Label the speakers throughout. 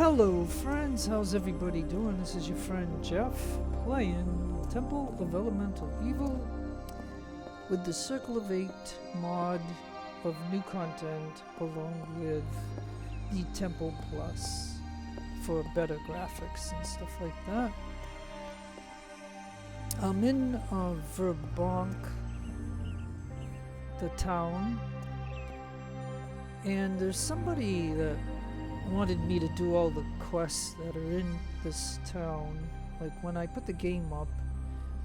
Speaker 1: Hello friends, how's everybody doing? This is your friend Jeff playing Temple of Elemental Evil with the Circle of 8 mod of new content along with the Temple Plus for better graphics and stuff like that. I'm in Verbobonc, the town, and there's somebody that wanted me to do all the quests that are in this town. Like when I put the game up,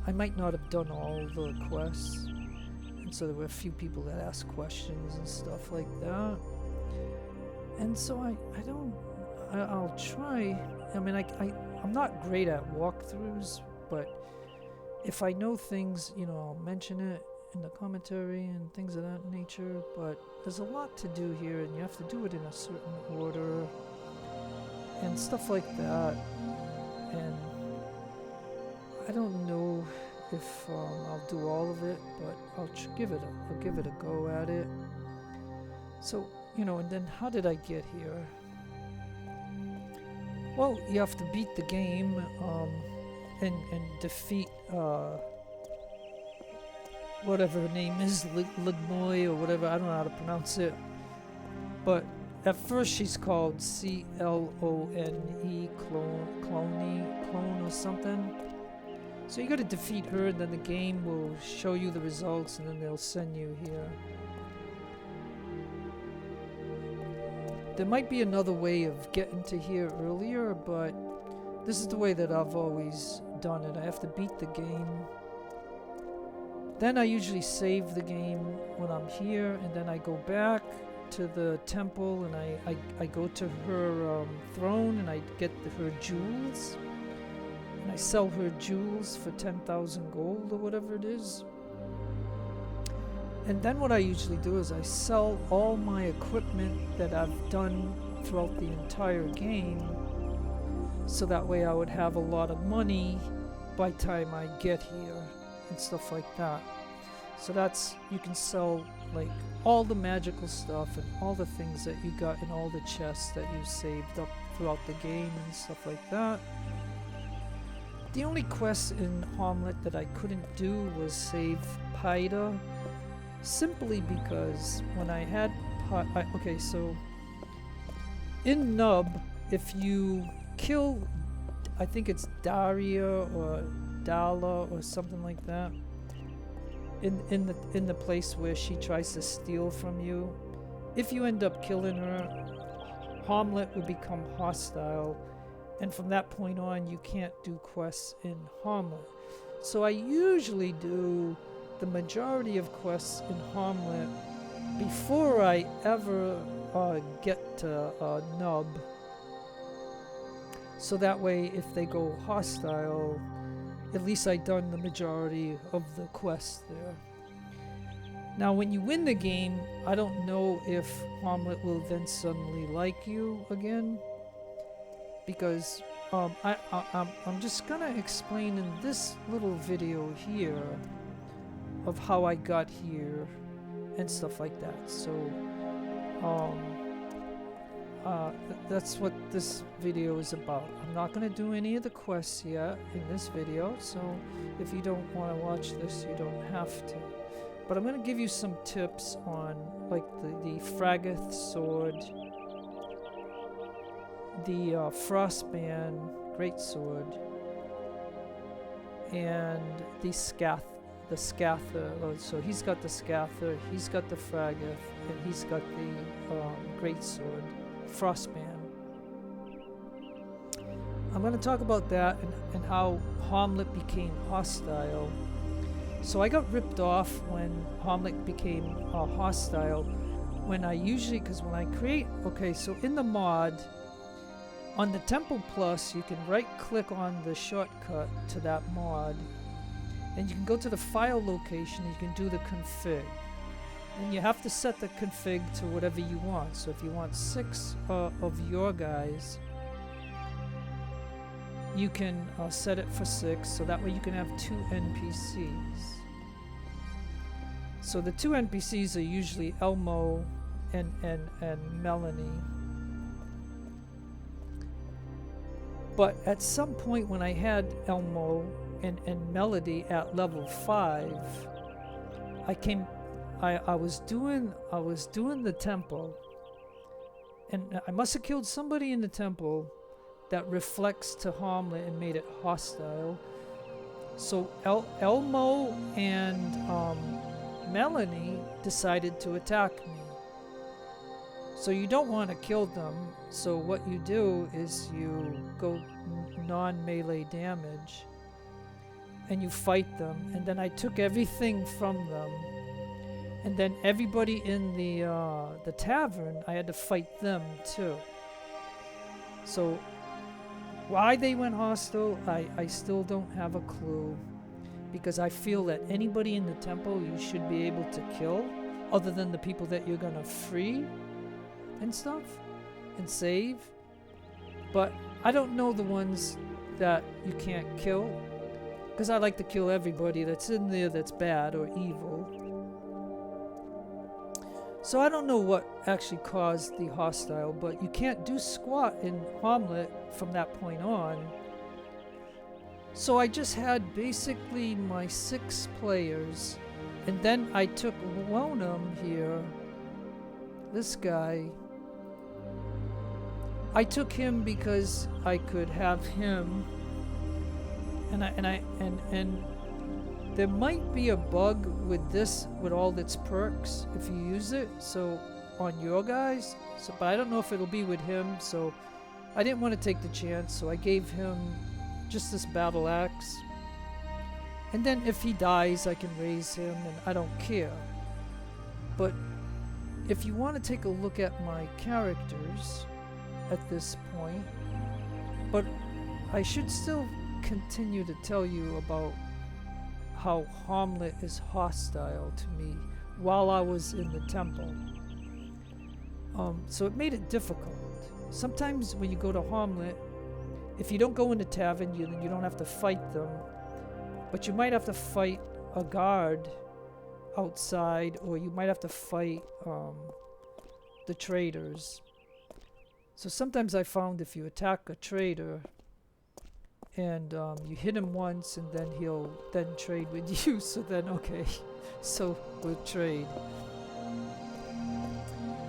Speaker 1: I might not have done all the quests, and so there were a few people that asked questions and stuff like that. And so I'll try. I mean, I'm not great at walkthroughs, but if I know things, you know, I'll mention it in the commentary and things of that nature. But there's a lot to do here, and you have to do it in a certain order and stuff like that. And I don't know if I'll do all of it, but I'll give it a go at it. So, you know, and then how did I get here? Well, you have to beat the game and defeat whatever her name is, Ligmoy or whatever, I don't know how to pronounce it. But at first she's called C-L-O-N-E, clone or something. So you gotta defeat her, and then the game will show you the results, and then they'll send you here. There might be another way of getting to here earlier, but this is the way that I've always done it. I have to beat the game. Then I usually save the game when I'm here, and then I go back to the temple, and I go to her throne, and I get her jewels, and I sell her jewels for 10,000 gold or whatever it is. And then what I usually do is I sell all my equipment that I've done throughout the entire game, so that way I would have a lot of money by the time I get here and stuff like that. So that's, you can sell like all the magical stuff and all the things that you got in all the chests that you saved up throughout the game and stuff like that. The only quest in Hamlet that I couldn't do was save Paida, simply because when I had okay, so in Nub, if you kill, I think it's Daria or Dala or something like that, in the place where she tries to steal from you, if you end up killing her, Hamlet will become hostile, and from that point on you can't do quests in Hamlet. So I usually do the majority of quests in Hamlet before I ever get to Nub, so that way if they go hostile, at least I done the majority of the quests there. Now when you win the game, I don't know if Hamlet will then suddenly like you again, because I'm just gonna explain in this little video here of how I got here and stuff like that. So that's what this video is about. I'm not going to do any of the quests yet in this video, so if you don't want to watch this, you don't have to. But I'm going to give you some tips on like the Fragath sword, the Frostband greatsword, and the Scather. So he's got the Scather, he's got the Fragath, and he's got the greatsword, Frostband. I'm going to talk about that and how Hamlet became hostile. So I got ripped off when Hamlet became hostile, when I usually, because when I create, okay, so in the mod, on the Temple Plus, you can right click on the shortcut to that mod, and you can go to the file location, and you can do the config. And you have to set the config to whatever you want. So if you want 6 of your guys, you can set it for 6, so that way you can have 2 NPCs. So the 2 NPCs are usually Elmo and Melanie. But at some point when I had Elmo and Melody at level 5, I was doing the temple, and I must have killed somebody in the temple that reflects to Hamlet and made it hostile. So Elmo and Melanie decided to attack me. So you don't want to kill them. So what you do is you go non-melee damage and you fight them. And then I took everything from them. And then everybody in the tavern, I had to fight them too. So why they went hostile, I still don't have a clue. Because I feel that anybody in the temple you should be able to kill, other than the people that you're gonna free and stuff and save. But I don't know the ones that you can't kill, because I like to kill everybody that's in there that's bad or evil. So I don't know what actually caused the hostile, but you can't do squat in Hamlet from that point on. So I just had basically my 6 players, and then I took Wonum here, this guy. I took him because I could have him, and there might be a bug with this, with all its perks, if you use it, so on your guys. So, but I don't know if it'll be with him, so I didn't want to take the chance, so I gave him just this battle axe. And then if he dies, I can raise him, and I don't care. But if you want to take a look at my characters at this point, but I should still continue to tell you about how Hamlet is hostile to me while I was in the temple. So it made it difficult. Sometimes when you go to Hamlet, if you don't go in the tavern, you don't have to fight them, but you might have to fight a guard outside, or you might have to fight the traders. So sometimes I found if you attack a trader and you hit him once, and then he'll then trade with you, so then okay, so we'll trade.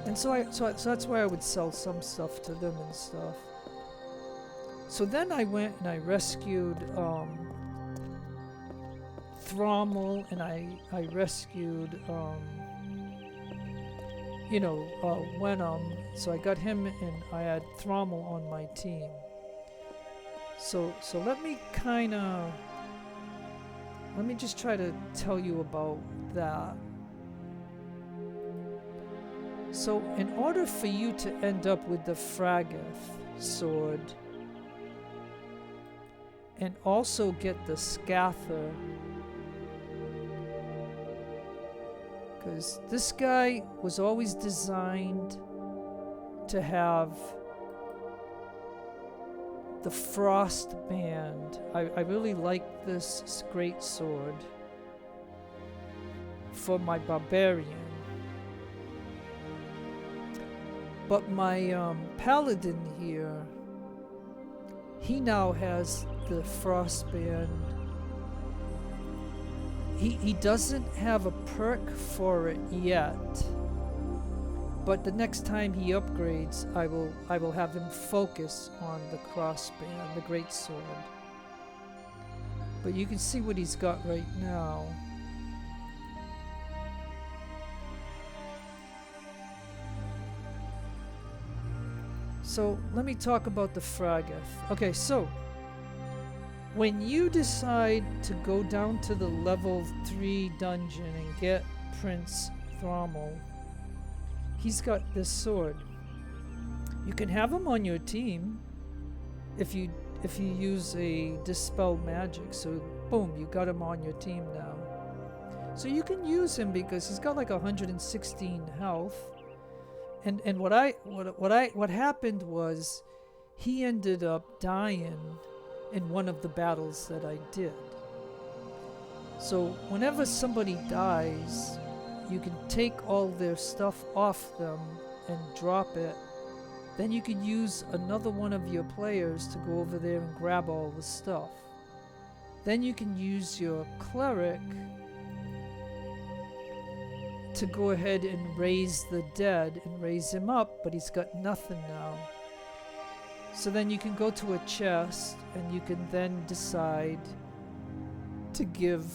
Speaker 1: And so that's why I would sell some stuff to them and stuff. So then I went and I rescued Thrommel, and I rescued Wenham. So I got him, and I had Thrommel on my team. So let me just try to tell you about that. So in order for you to end up with the Fragath sword, and also get the Scather, because this guy was always designed to have the Frost Band. I really like this great sword for my barbarian. But my paladin here, he now has the Frost Band. He doesn't have a perk for it yet, but the next time he upgrades, I will have him focus on the crossband, the great sword. But you can see what he's got right now. So let me talk about the Fragath. Okay, so when you decide to go down to the level 3 dungeon and get Prince Thrommel, he's got this sword. You can have him on your team if you use a Dispel Magic. So boom, you got him on your team now. So you can use him because he's got like 116 health. And what happened was he ended up dying in one of the battles that I did. So whenever somebody dies, you can take all their stuff off them and drop it then you can use another one of your players to go over there and grab all the stuff. Then you can use your cleric to go ahead and raise the dead and raise him up, but he's got nothing now. So then you can go to a chest and you can then decide to give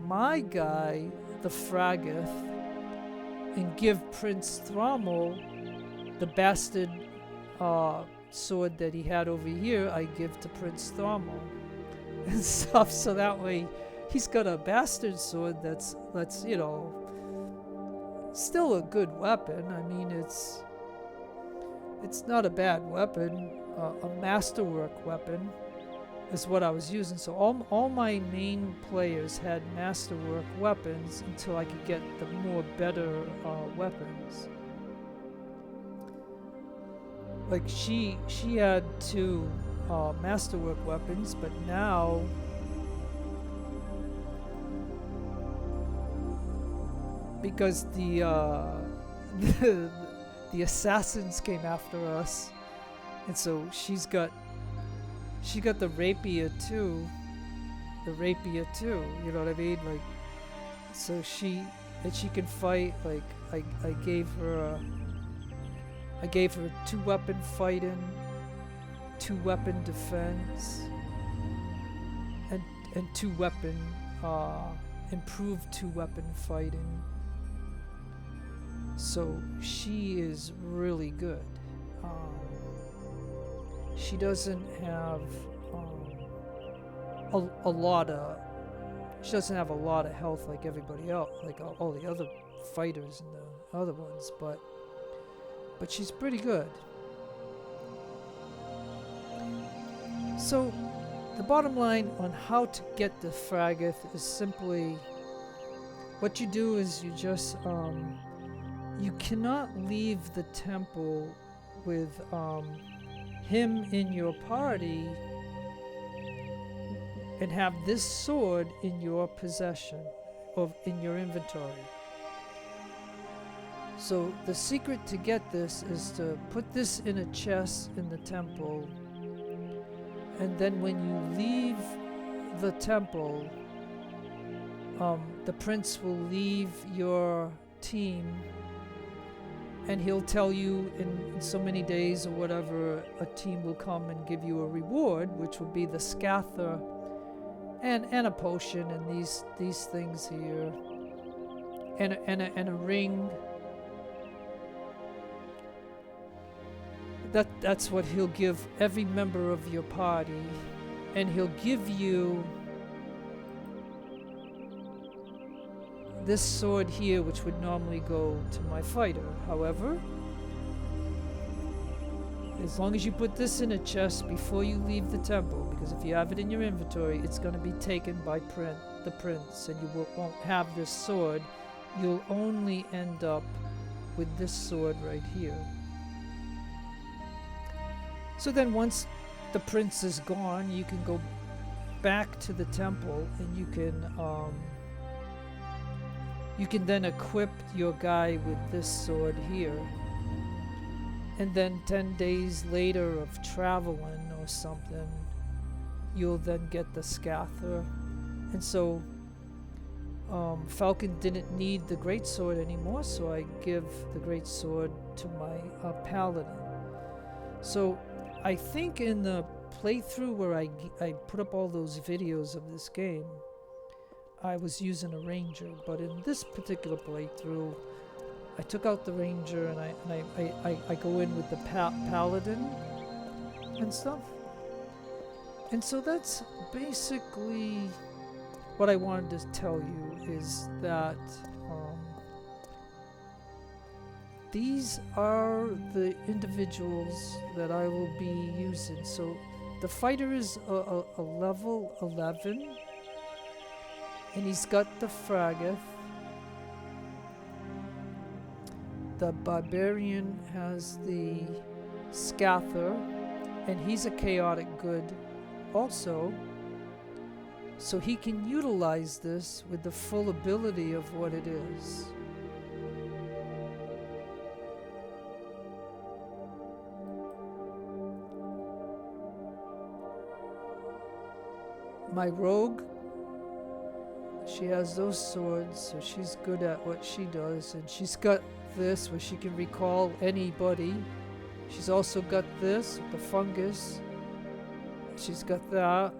Speaker 1: my guy the Fragath and give Prince Thrommel the bastard sword that he had over here. I give to Prince Thrommel and stuff, so that way he's got a bastard sword that's you know, still a good weapon. I mean, it's not a bad weapon. A masterwork weapon is what I was using. So all my main players had masterwork weapons until I could get the more better weapons. Like she had 2 masterwork weapons, but now because the the assassins came after us, and so she got the rapier too. You know what I mean? Like, so she can fight. Like I gave her 2-weapon fighting, 2-weapon defense, and 2-weapon improved 2-weapon fighting. So she is really good. She doesn't have a lot of. She doesn't have a lot of health like everybody else, like all the other fighters and the other ones, but she's pretty good. So the bottom line on how to get the Fragath is simply what you do is you just you cannot leave the temple with him in your party and have this sword in your possession or in your inventory. So the secret to get this is to put this in a chest in the temple, and then when you leave the temple, the prince will leave your team and he'll tell you in so many days or whatever, a team will come and give you a reward, which will be the scather and a potion and these things here, and a ring. That's what he'll give every member of your party, and he'll give you this sword here, which would normally go to my fighter. However, as long as you put this in a chest before you leave the temple, because if you have it in your inventory, it's going to be taken by the prince, and you won't have this sword. You'll only end up with this sword right here. So then once the prince is gone, you can go back to the temple, and you can then equip your guy with this sword here. And then 10 days later of traveling or something, you'll then get the scather. And so Falcon didn't need the greatsword anymore, so I give the greatsword to my paladin. So I think in the playthrough where I put up all those videos of this game, I was using a ranger, but in this particular playthrough, I took out the ranger and I go in with the paladin and stuff. And so that's basically what I wanted to tell you, is that these are the individuals that I will be using. So the fighter is a level 11, and he's got the Fragath. The barbarian has the Scather, and he's a chaotic good also. So he can utilize this with the full ability of what it is. my rogue, she has those swords, so she's good at what she does, and she's got this where she can recall anybody. She's also got this, the fungus. She's got that.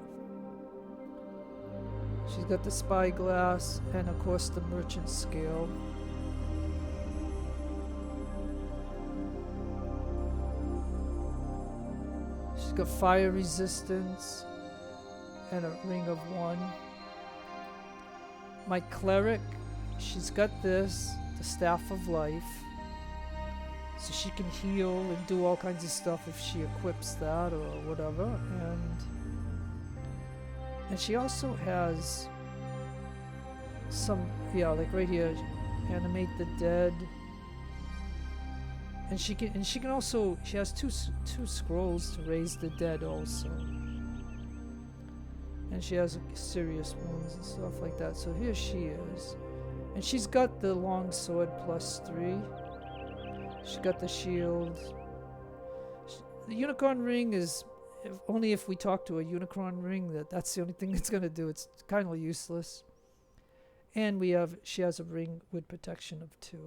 Speaker 1: She's got the spyglass, and of course the merchant scale. She's got fire resistance and a ring of 1. My cleric, she's got this, the staff of life, so she can heal and do all kinds of stuff if she equips that or whatever. And she also has some, yeah, like right here, animate the dead. And she can also, she has two scrolls to raise the dead also. And she has serious wounds and stuff like that. So here she is. And she's got the long sword +3. She's got the shield. The unicorn ring is only if we talk to a unicorn ring, that's the only thing it's going to do. It's kind of useless. And she has a ring with protection of 2.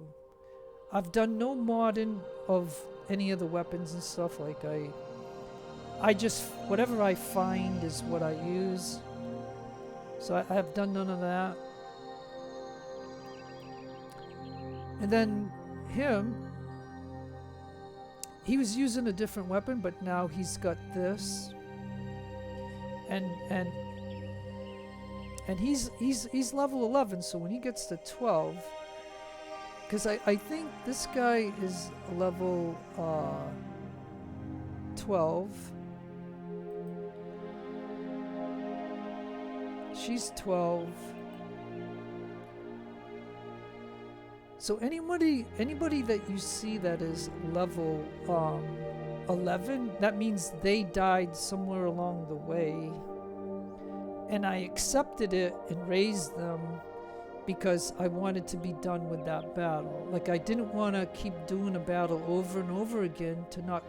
Speaker 1: I've done no modding of any of the weapons and stuff. Like I just, whatever I find is what I use. So I have done none of that. And then him, he was using a different weapon, but now he's got this. And he's level 11, so when he gets to 12, because I think this guy is level 12. She's 12. So anybody that you see that is level 11, that means they died somewhere along the way. And I accepted it and raised them because I wanted to be done with that battle. Like I didn't want to keep doing a battle over and over again to not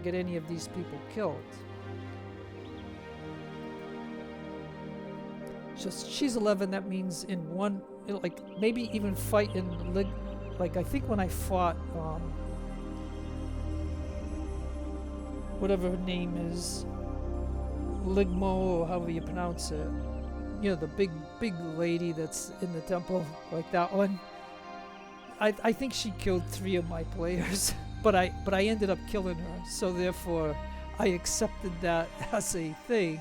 Speaker 1: get any of these people killed. Just she's 11. That means in one, like maybe even fight in like I think when I fought whatever her name is, Ligmo or however you pronounce it. You know, the big lady that's in the temple, like that one. I think she killed 3 of my players, but I ended up killing her, so therefore I accepted that as a thing.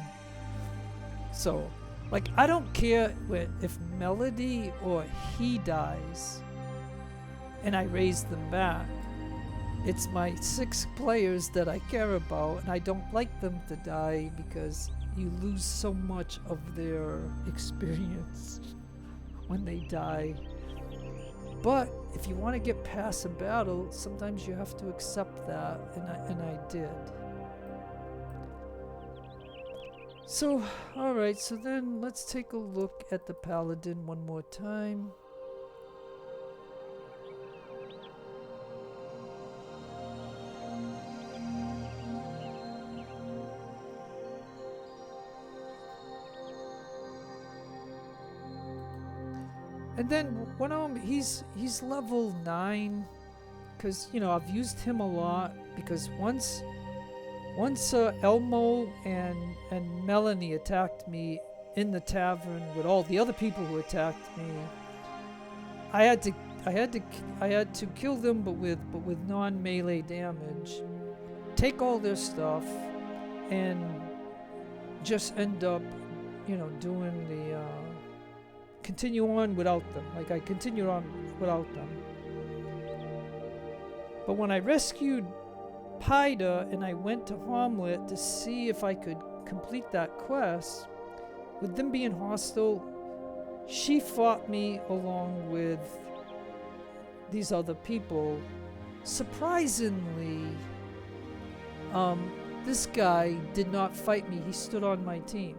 Speaker 1: So, like, I don't care if Melody or he dies, and I raise them back. It's my 6 players that I care about, and I don't like them to die because you lose so much of their experience when they die. But if you want to get past a battle, sometimes you have to accept that, and I did. So, alright, so then let's take a look at the Paladin one more time. And then one of them, he's level 9, because you know I've used him a lot. Because once Elmo and Melanie attacked me in the tavern with all the other people who attacked me, I had to kill them, but with non-melee damage, take all their stuff, and just end up, you know, doing the. Continue on without them. Like I continued on without them. But when I rescued Pyda and I went to Hamlet to see if I could complete that quest, with them being hostile, she fought me along with these other people. Surprisingly, this guy did not fight me. He stood on my team.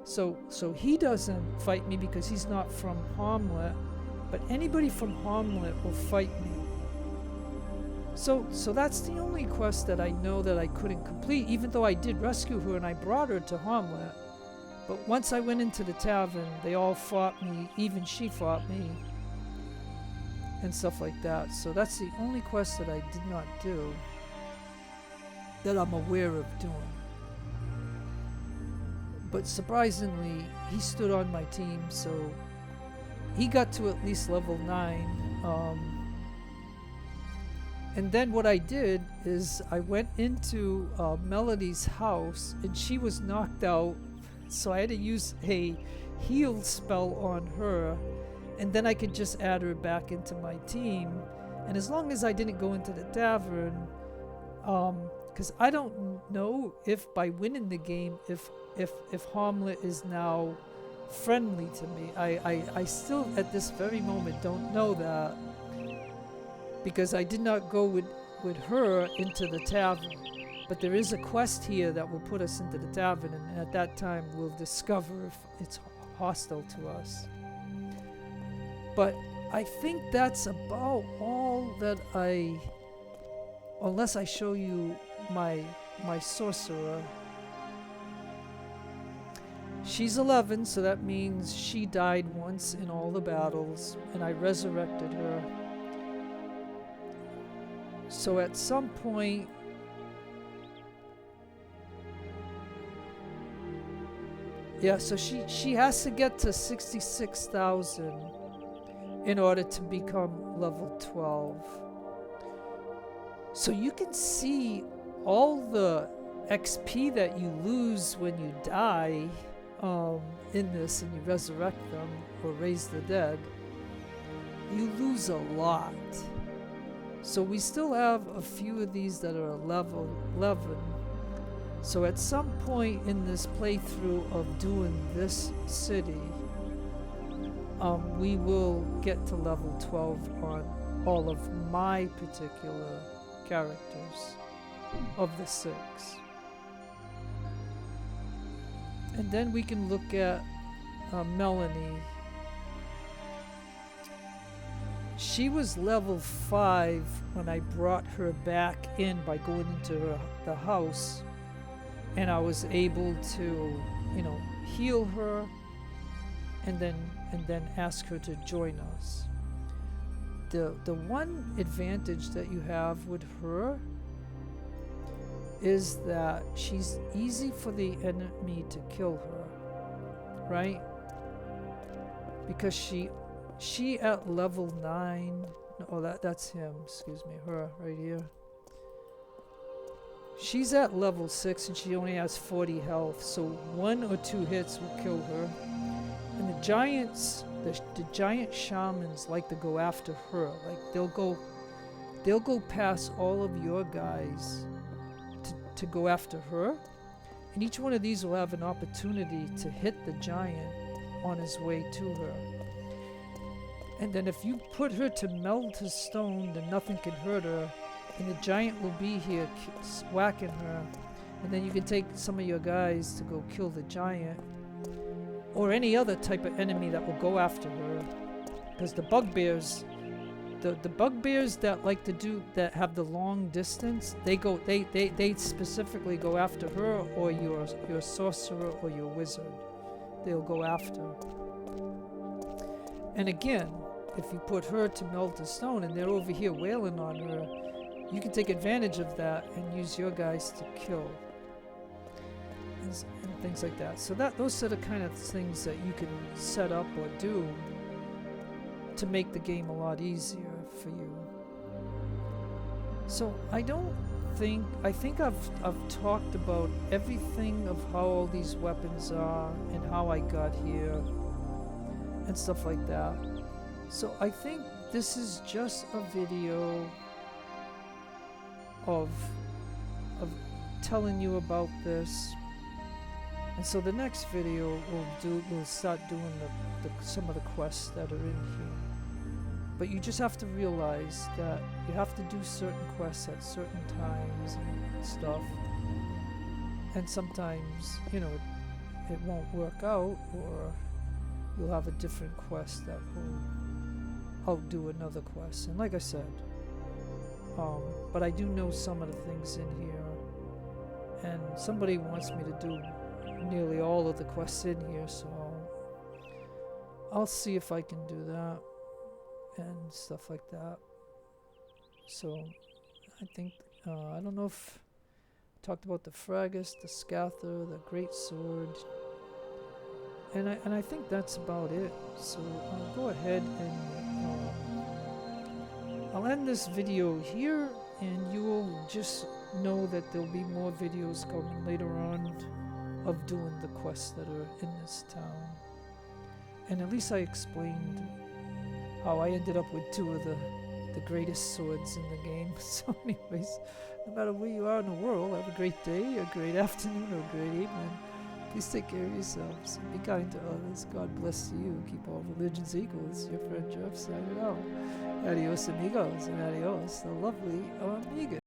Speaker 1: So he doesn't fight me because he's not from Hamlet, but anybody from Hamlet will fight me. So that's the only quest that I know that I couldn't complete, even though I did rescue her and I brought her to Hamlet. But once I went into the tavern, they all fought me, even she fought me, and stuff like that. So that's the only quest that I did not do, that I'm aware of doing. But surprisingly, he stood on my team, so he got to at least level 9. And then what I did is I went into Melody's house, and she was knocked out, so I had to use a heal spell on her, and then I could just add her back into my team. And as long as I didn't go into the tavern, because I don't know if by winning the game, if Hamlet is now friendly to me. I still at this very moment don't know that, because I did not go with her into the tavern. But there is a quest here that will put us into the tavern, and at that time we'll discover if it's hostile to us. But I think that's about all that unless I show you my sorcerer. She's 11, so that means she died once in all the battles, and I resurrected her. So at some point, yeah, so she has to get to 66,000 in order to become level 12. So you can see all the XP that you lose when you die in this and you resurrect them or raise the dead. You lose a lot. So we still have a few of these that are level 11. So at some point in this playthrough of doing this city, we will get to level 12 on all of my particular characters of the 6. And then we can look at Melanie. She was level 5 when I brought her back in by going into the house, and I was able to, heal her and then ask her to join us. The one advantage that you have with her is that she's easy for the enemy to kill her, right? Because she at level 9, that's him, excuse me, her right here. She's at level 6 and she only has 40 health, so 1 or 2 hits will kill her. And the giants, the giant shamans like to go after her. Like they'll go past all of your guys to go after her. And each one of these will have an opportunity to hit the giant on his way to her. And then if you put her to melt to stone, then nothing can hurt her. And the giant will be here whacking her. And then you can take some of your guys to go kill the giant. Or any other type of enemy that will go after her. Because the bugbears, the bugbears that like to do, that have the long distance, they specifically go after her or your sorcerer or your wizard. They'll go after. And again, if you put her to melt a stone and they're over here wailing on her, you can take advantage of that and use your guys to kill. And things like that. So those are the kind of things that you can set up or do to make the game a lot easier for you. So I think I've talked about everything of how all these weapons are and how I got here and stuff like that. So I think this is just a video of telling you about this. And so the next video we'll start doing some of the quests that are in here. But you just have to realize that you have to do certain quests at certain times and stuff. And sometimes, it won't work out, or you'll have a different quest that will outdo another quest. And like I said, but I do know some of the things in here. And somebody wants me to do nearly all of the quests in here, so I'll see if I can do that and stuff like that. So I think I don't know if I talked about the Fragus, the Scather, the Great Sword, and I think that's about it. So I'll go ahead and I'll end this video here, and you will just know that there'll be more videos coming later on of doing the quests that are in this town. And at least I explained how I ended up with 2 of the greatest swords in the game. So anyways, no matter where you are in the world, have a great day, a great afternoon, or a great evening. Please take care of yourselves. Be kind to others. God bless you. Keep all religions equal. It's your friend Jeff signing out. Adios amigos and adios the lovely amiga.